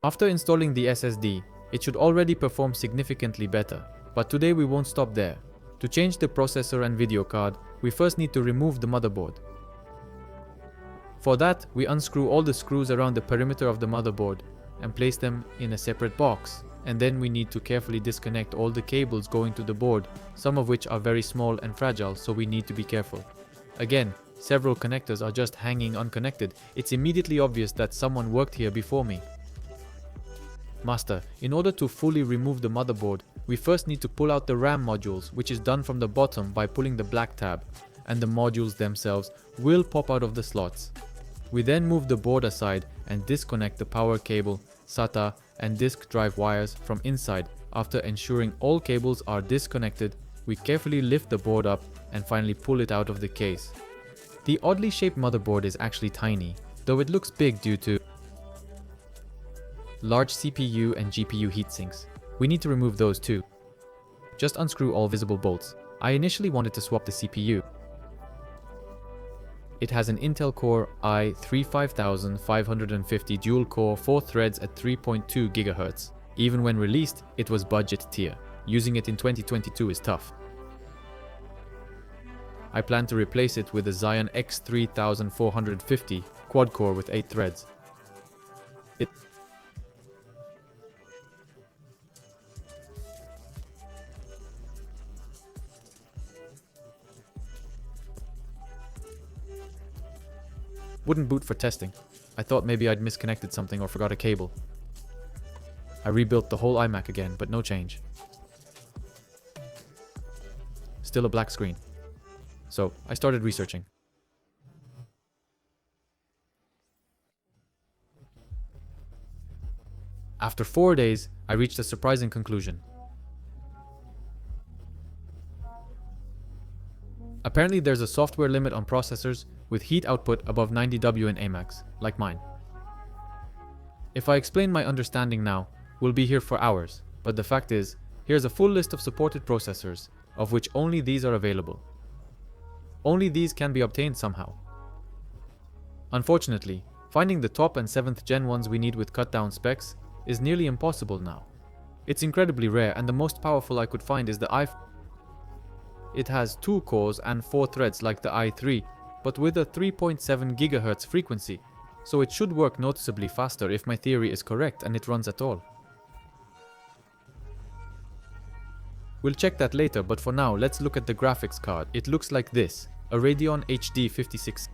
After installing the SSD, it should already perform significantly better, but today we won't stop there. To change the processor and video card, we first need to remove the motherboard. For that, we unscrew all the screws around the perimeter of the motherboard and place them in a separate box. And then we need to carefully disconnect all the cables going to the board, some of which are very small and fragile, so we need to be careful. Again, several connectors are just hanging unconnected. It's immediately obvious that someone worked here before me. Master, in order to fully remove the motherboard, we first need to pull out the RAM modules, which is done from the bottom by pulling the black tab, and the modules themselves will pop out of the slots. We then move the board aside and disconnect the power cable, SATA, and disk drive wires from inside. After ensuring all cables are disconnected, we carefully lift the board up and finally pull it out of the case. The oddly shaped motherboard is actually tiny, though it looks big due to large CPU and GPU heatsinks. We need to remove those too. Just unscrew all visible bolts. I initially wanted to swap the CPU. It has an Intel Core i3-5550 dual-core 4 threads at 3.2 GHz. Even when released, it was budget tier. Using it in 2022 is tough. I plan to replace it with a Xeon X3450 quad-core with 8 threads. It wouldn't boot for testing. I thought maybe I'd misconnected something or forgot a cable. I rebuilt the whole iMac again, but no change. Still a black screen. So I started researching. After 4 days, I reached a surprising conclusion. Apparently there's a software limit on processors with heat output above 90W in iMacs, like mine. If I explain my understanding now, we'll be here for hours, but the fact is, here's a full list of supported processors, of which only these are available. Only these can be obtained somehow. Unfortunately, finding the top and 7th gen ones we need with cut down specs is nearly impossible now. It's incredibly rare, and the most powerful I could find is the i. It has 2 cores and 4 threads like the i3, but with a 3.7 GHz frequency, so it should work noticeably faster if my theory is correct and it runs at all. We'll check that later, but for now let's look at the graphics card. It looks like this, a Radeon HD 56.